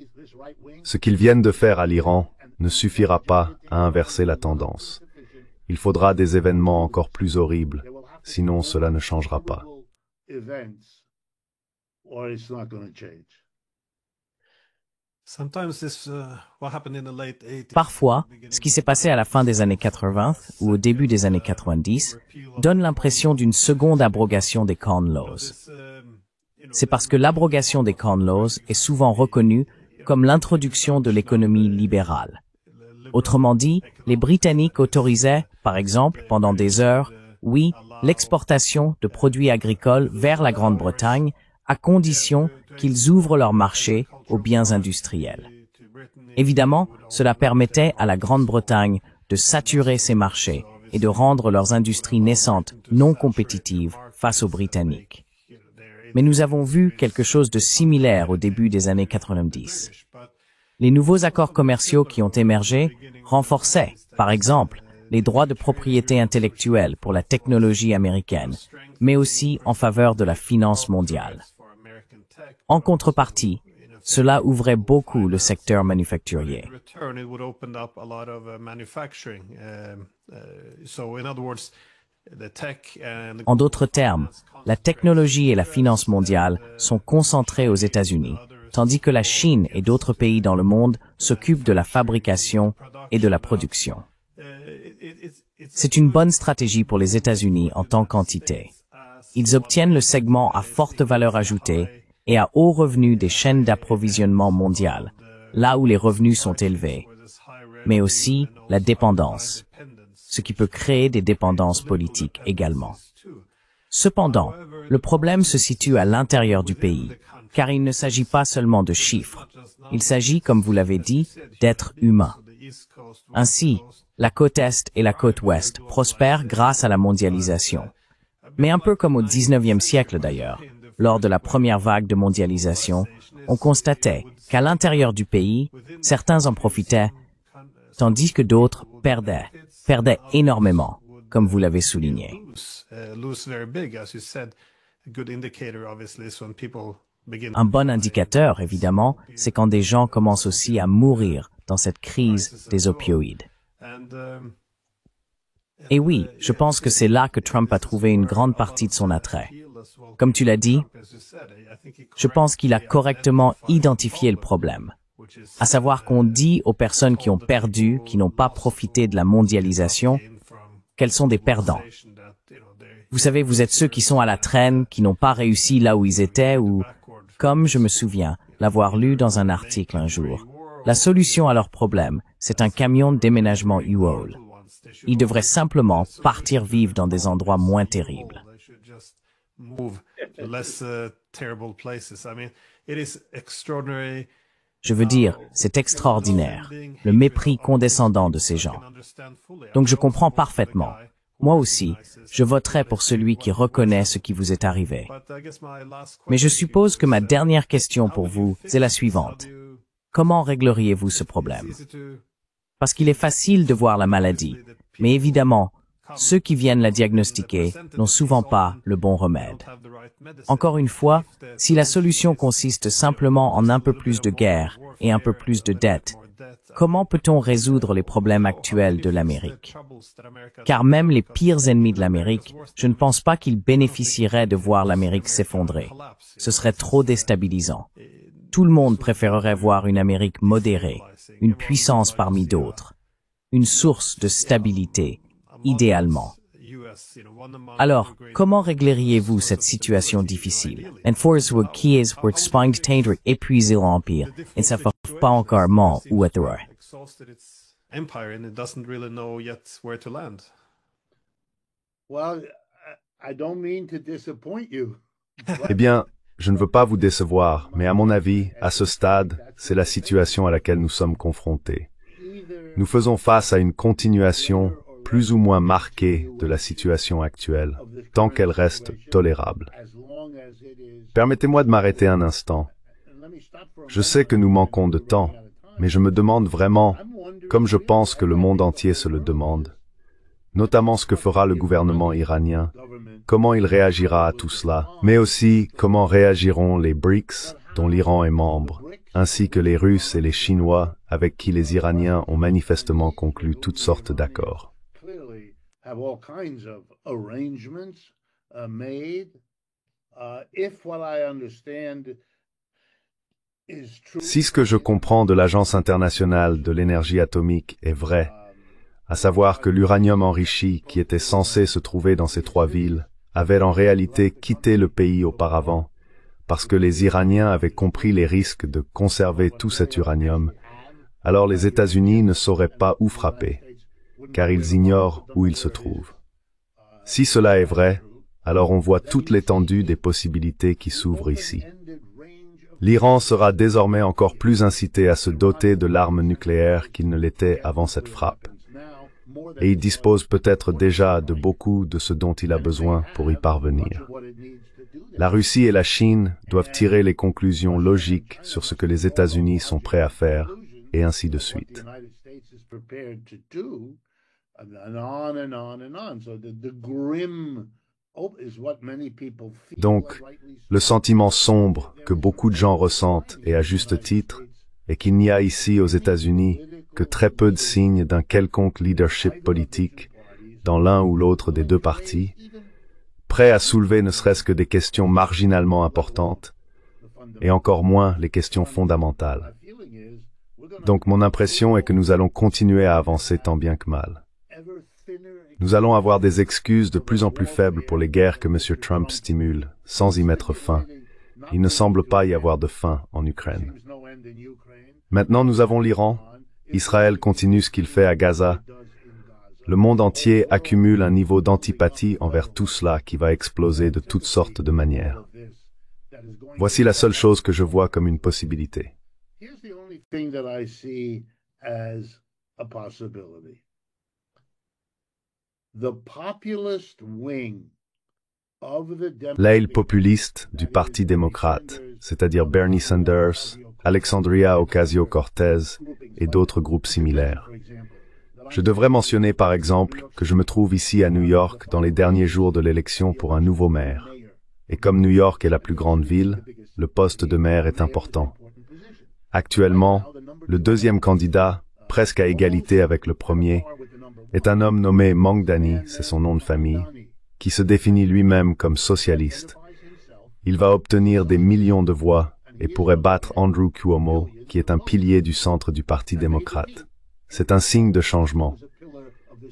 Ce qu'ils viennent de faire à l'Iran ne suffira pas à inverser la tendance. Il faudra des événements encore plus horribles, sinon cela ne changera pas. Parfois, ce qui s'est passé à la fin des années 80 ou au début des années 90 donne l'impression d'une seconde abrogation des Corn Laws. C'est parce que l'abrogation des Corn Laws est souvent reconnue comme l'introduction de l'économie libérale. Autrement dit, les Britanniques autorisaient, par exemple, pendant des heures, oui, l'exportation de produits agricoles vers la Grande-Bretagne à condition qu'ils ouvrent leur marché aux biens industriels. Évidemment, cela permettait à la Grande-Bretagne de saturer ses marchés et de rendre leurs industries naissantes non compétitives face aux Britanniques. Mais nous avons vu quelque chose de similaire au début des années 90. Les nouveaux accords commerciaux qui ont émergé renforçaient, par exemple, les droits de propriété intellectuelle pour la technologie américaine, mais aussi en faveur de la finance mondiale. En contrepartie, cela ouvrait beaucoup le secteur manufacturier. En d'autres termes, la technologie et la finance mondiale sont concentrées aux États-Unis, tandis que la Chine et d'autres pays dans le monde s'occupent de la fabrication et de la production. C'est une bonne stratégie pour les États-Unis en tant qu'entité. Ils obtiennent le segment à forte valeur ajoutée et à haut revenu des chaînes d'approvisionnement mondiales, là où les revenus sont élevés, mais aussi la dépendance, ce qui peut créer des dépendances politiques également. Cependant, le problème se situe à l'intérieur du pays, car il ne s'agit pas seulement de chiffres. Il s'agit, comme vous l'avez dit, d'êtres humains. Ainsi, la côte Est et la côte Ouest prospèrent grâce à la mondialisation. Mais un peu comme au XIXe siècle d'ailleurs, lors de la première vague de mondialisation, on constatait qu'à l'intérieur du pays, certains en profitaient, tandis que d'autres perdaient énormément, comme vous l'avez souligné. Un bon indicateur, évidemment, c'est quand des gens commencent aussi à mourir dans cette crise des opioïdes. Et oui, je pense que c'est là que Trump a trouvé une grande partie de son attrait. Comme tu l'as dit, je pense qu'il a correctement identifié le problème. À savoir qu'on dit aux personnes qui ont perdu, qui n'ont pas profité de la mondialisation, qu'elles sont des perdants. Vous savez, vous êtes ceux qui sont à la traîne, qui n'ont pas réussi là où ils étaient, ou, comme je me souviens, l'avoir lu dans un article un jour, la solution à leur problème, c'est un camion de déménagement U-Haul. Ils devraient simplement partir vivre dans des endroits moins terribles. Je veux dire, c'est extraordinaire, le mépris condescendant de ces gens. Donc je comprends parfaitement. Moi aussi, je voterai pour celui qui reconnaît ce qui vous est arrivé. Mais je suppose que ma dernière question pour vous est la suivante. Comment régleriez-vous ce problème? Parce qu'il est facile de voir la maladie, mais évidemment, ceux qui viennent la diagnostiquer n'ont souvent pas le bon remède. Encore une fois, si la solution consiste simplement en un peu plus de guerre et un peu plus de dettes, comment peut-on résoudre les problèmes actuels de l'Amérique? Car même les pires ennemis de l'Amérique, je ne pense pas qu'ils bénéficieraient de voir l'Amérique s'effondrer. Ce serait trop déstabilisant. Tout le monde préférerait voir une Amérique modérée, une puissance parmi d'autres, une source de stabilité, idéalement. Alors, comment régleriez-vous cette situation difficile? Enforce vos qui est pour éteindre épuiser l'Empire, et ça ne fait pas encore mal où être. Well, I don't mean to disappoint you. Eh bien, je ne veux pas vous décevoir, mais à mon avis, à ce stade, c'est la situation à laquelle nous sommes confrontés. Nous faisons face à une continuation plus ou moins marquée de la situation actuelle, tant qu'elle reste tolérable. Permettez-moi de m'arrêter un instant. Je sais que nous manquons de temps, mais je me demande vraiment, comme je pense que le monde entier se le demande, notamment ce que fera le gouvernement iranien, comment il réagira à tout cela, mais aussi comment réagiront les BRICS, dont l'Iran est membre, ainsi que les Russes et les Chinois, avec qui les Iraniens ont manifestement conclu toutes sortes d'accords. Si ce que je comprends de l'Agence internationale de l'énergie atomique est vrai, à savoir que l'uranium enrichi qui était censé se trouver dans ces 3 villes avait en réalité quitté le pays auparavant, parce que les Iraniens avaient compris les risques de conserver tout cet uranium, alors les États-Unis ne sauraient pas où frapper, car ils ignorent où il se trouve. Si cela est vrai, alors on voit toute l'étendue des possibilités qui s'ouvrent ici. L'Iran sera désormais encore plus incité à se doter de l'arme nucléaire qu'il ne l'était avant cette frappe. Et il dispose peut-être déjà de beaucoup de ce dont il a besoin pour y parvenir. La Russie et la Chine doivent tirer les conclusions logiques sur ce que les États-Unis sont prêts à faire, et ainsi de suite. Donc, le sentiment sombre que beaucoup de gens ressentent, et à juste titre, est qu'il n'y a ici aux États-Unis que très peu de signes d'un quelconque leadership politique dans l'un ou l'autre des 2 partis, prêt à soulever ne serait-ce que des questions marginalement importantes, et encore moins les questions fondamentales. Donc mon impression est que nous allons continuer à avancer tant bien que mal. Nous allons avoir des excuses de plus en plus faibles pour les guerres que M. Trump stimule, sans y mettre fin. Il ne semble pas y avoir de fin en Ukraine. Maintenant nous avons l'Iran. Israël continue ce qu'il fait à Gaza. Le monde entier accumule un niveau d'antipathie envers tout cela qui va exploser de toutes sortes de manières. Voici la seule chose que je vois comme une possibilité. L'aile populiste du Parti démocrate, c'est-à-dire Bernie Sanders, Alexandria Ocasio-Cortez et d'autres groupes similaires. Je devrais mentionner par exemple que je me trouve ici à New York dans les derniers jours de l'élection pour un nouveau maire. Et comme New York est la plus grande ville, le poste de maire est important. Actuellement, le 2e candidat, presque à égalité avec le premier, est un homme nommé Mamdani, c'est son nom de famille, qui se définit lui-même comme socialiste. Il va obtenir des millions de voix et pourrait battre Andrew Cuomo, qui est un pilier du centre du Parti démocrate. C'est un signe de changement.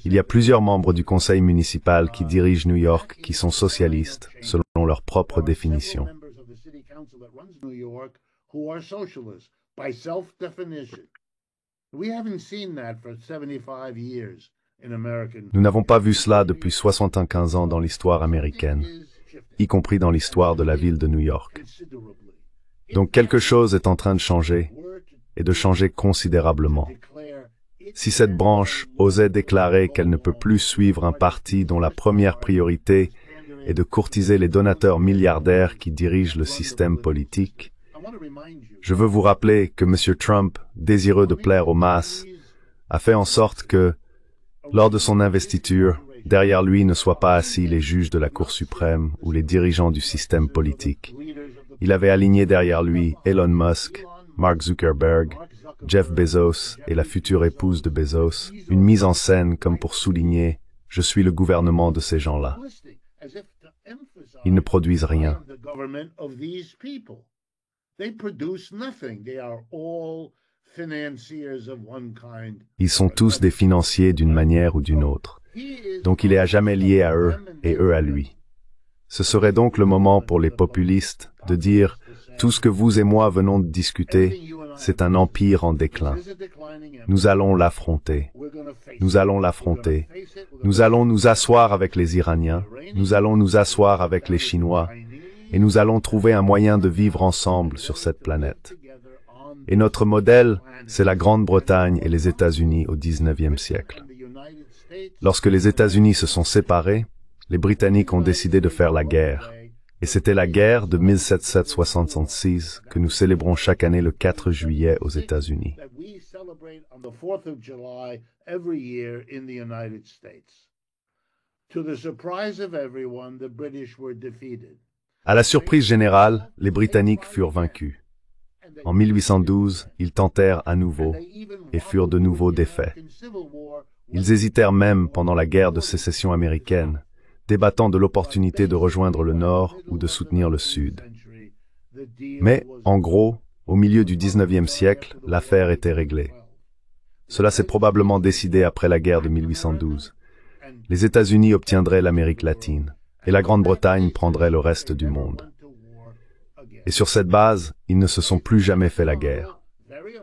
Il y a plusieurs membres du conseil municipal qui dirigent New York qui sont socialistes, selon leur propre définition. Nous n'avons pas vu cela depuis 75 ans dans l'histoire américaine, y compris dans l'histoire de la ville de New York. Donc quelque chose est en train de changer, et de changer considérablement. Si cette branche osait déclarer qu'elle ne peut plus suivre un parti dont la première priorité est de courtiser les donateurs milliardaires qui dirigent le système politique, je veux vous rappeler que M. Trump, désireux de plaire aux masses, a fait en sorte que, lors de son investiture, derrière lui ne soient pas assis les juges de la Cour suprême ou les dirigeants du système politique. Il avait aligné derrière lui Elon Musk, Mark Zuckerberg, Jeff Bezos et la future épouse de Bezos, une mise en scène comme pour souligner « Je suis le gouvernement de ces gens-là ». Ils ne produisent rien. Ils sont tous des financiers d'une manière ou d'une autre. Donc il est à jamais lié à eux et eux à lui. Ce serait donc le moment pour les populistes de dire « Tout ce que vous et moi venons de discuter, c'est un empire en déclin. Nous allons l'affronter. Nous allons l'affronter. Nous allons nous asseoir avec les Iraniens. Nous allons nous asseoir avec les Chinois. Et nous allons trouver un moyen de vivre ensemble sur cette planète. » Et notre modèle, c'est la Grande-Bretagne et les États-Unis au XIXe siècle. Lorsque les États-Unis se sont séparés, les Britanniques ont décidé de faire la guerre. Et c'était la guerre de 1766 que nous célébrons chaque année le 4 juillet aux États-Unis. À la surprise générale, les Britanniques furent vaincus. En 1812, ils tentèrent à nouveau et furent de nouveau défaits. Ils hésitèrent même pendant la guerre de sécession américaine, débattant de l'opportunité de rejoindre le Nord ou de soutenir le Sud. Mais, en gros, au milieu du XIXe siècle, l'affaire était réglée. Cela s'est probablement décidé après la guerre de 1812. Les États-Unis obtiendraient l'Amérique latine, et la Grande-Bretagne prendrait le reste du monde. Et sur cette base, ils ne se sont plus jamais fait la guerre.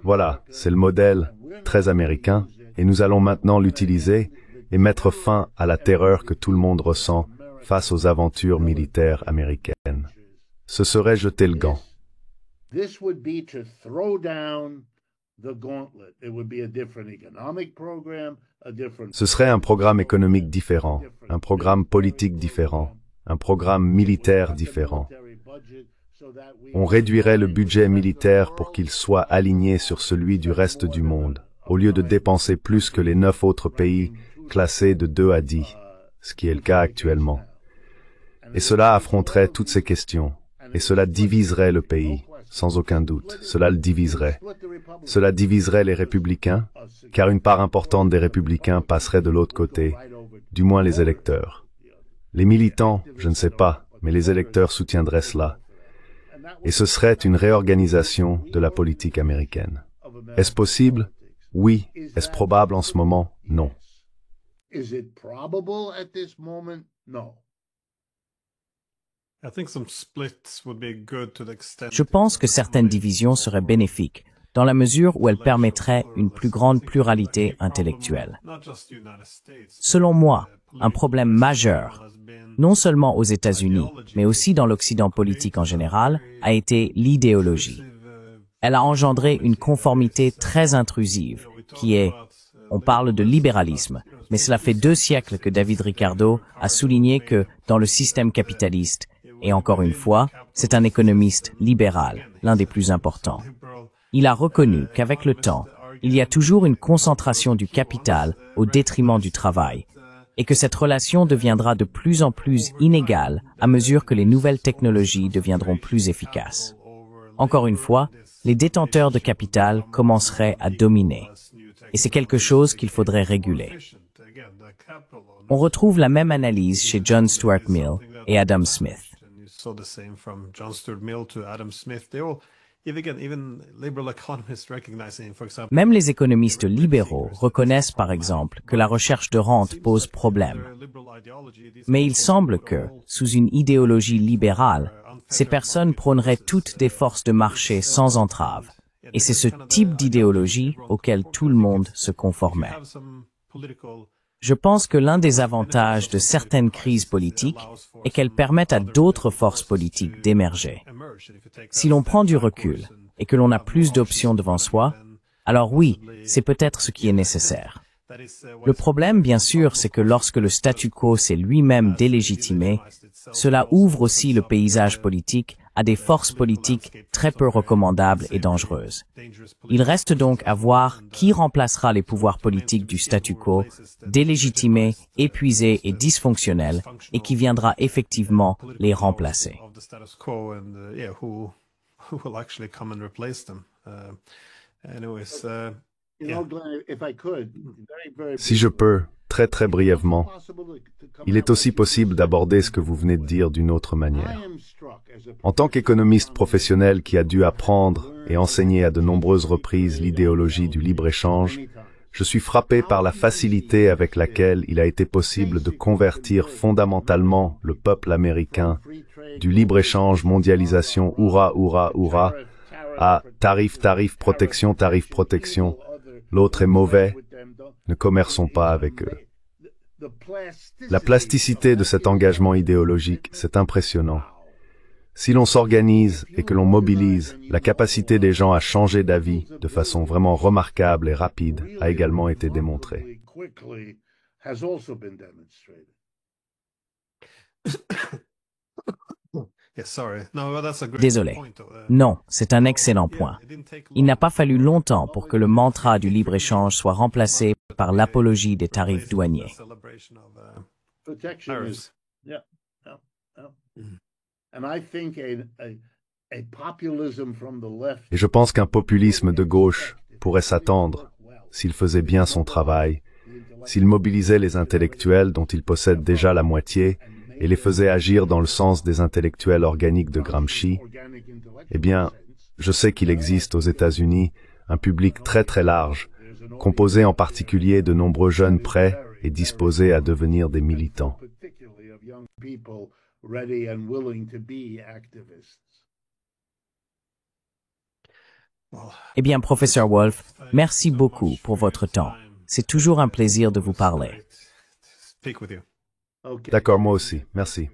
Voilà, c'est le modèle très américain, et nous allons maintenant l'utiliser et mettre fin à la terreur que tout le monde ressent face aux aventures militaires américaines. Ce serait jeter le gant. Ce serait un programme économique différent, un programme politique différent, un programme militaire différent. On réduirait le budget militaire pour qu'il soit aligné sur celui du reste du monde, au lieu de dépenser plus que les 9 autres pays classés de 2 à 10, ce qui est le cas actuellement. Et cela affronterait toutes ces questions, et cela diviserait le pays, sans aucun doute. Cela le diviserait. Cela diviserait les républicains, car une part importante des républicains passerait de l'autre côté, du moins les électeurs. Les militants, je ne sais pas, mais les électeurs soutiendraient cela. Et ce serait une réorganisation de la politique américaine. Est-ce possible? Oui. Est-ce probable en ce moment? Non. Je pense que certaines divisions seraient bénéfiques, dans la mesure où elles permettraient une plus grande pluralité intellectuelle. Selon moi, un problème majeur, non seulement aux États-Unis, mais aussi dans l'Occident politique en général, a été l'idéologie. Elle a engendré une conformité très intrusive, qui est, on parle de libéralisme, mais cela fait 2 siècles que David Ricardo a souligné que, dans le système capitaliste, et encore une fois, c'est un économiste libéral, l'un des plus importants. Il a reconnu qu'avec le temps, il y a toujours une concentration du capital au détriment du travail, et que cette relation deviendra de plus en plus inégale à mesure que les nouvelles technologies deviendront plus efficaces. Encore une fois, les détenteurs de capital commenceraient à dominer, et c'est quelque chose qu'il faudrait réguler. On retrouve la même analyse chez John Stuart Mill et Adam Smith. Même les économistes libéraux reconnaissent par exemple que la recherche de rente pose problème. Mais il semble que, sous une idéologie libérale, ces personnes prôneraient toutes des forces de marché sans entrave. Et c'est ce type d'idéologie auquel tout le monde se conformait. Je pense que l'un des avantages de certaines crises politiques est qu'elles permettent à d'autres forces politiques d'émerger. Si l'on prend du recul et que l'on a plus d'options devant soi, Alors oui, c'est peut-être ce qui est nécessaire. Le problème, bien sûr, c'est que lorsque le statu quo s'est lui-même délégitimé, cela ouvre aussi le paysage politique à des forces politiques très peu recommandables et dangereuses. Il reste donc à voir qui remplacera les pouvoirs politiques du statu quo, délégitimés, épuisés et dysfonctionnels, et qui viendra effectivement les remplacer. Si je peux, très brièvement, il est aussi possible d'aborder ce que vous venez de dire d'une autre manière. En tant qu'économiste professionnel qui a dû apprendre et enseigner à de nombreuses reprises l'idéologie du libre-échange, je suis frappé par la facilité avec laquelle il a été possible de convertir fondamentalement le peuple américain du libre-échange, mondialisation, hurrah, hurrah, hurrah, à tarif, protection, l'autre est mauvais, ne commerçons pas avec eux. La plasticité de cet engagement idéologique, c'est impressionnant. Si l'on s'organise et que l'on mobilise, la capacité des gens à changer d'avis de façon vraiment remarquable et rapide a également été démontrée. Désolé. Non, c'est un excellent point. Il n'a pas fallu longtemps pour que le mantra du libre-échange soit remplacé par l'apologie des tarifs douaniers. Et je pense qu'un populisme de gauche pourrait s'attendre, s'il faisait bien son travail, s'il mobilisait les intellectuels dont il possède déjà la moitié, et les faisait agir dans le sens des intellectuels organiques de Gramsci, eh bien, je sais qu'il existe aux États-Unis un public très large, composé en particulier de nombreux jeunes prêts et disposés à devenir des militants. Eh bien, professeur Wolf, merci beaucoup pour votre temps. C'est toujours un plaisir de vous parler. D'accord, moi aussi. Merci.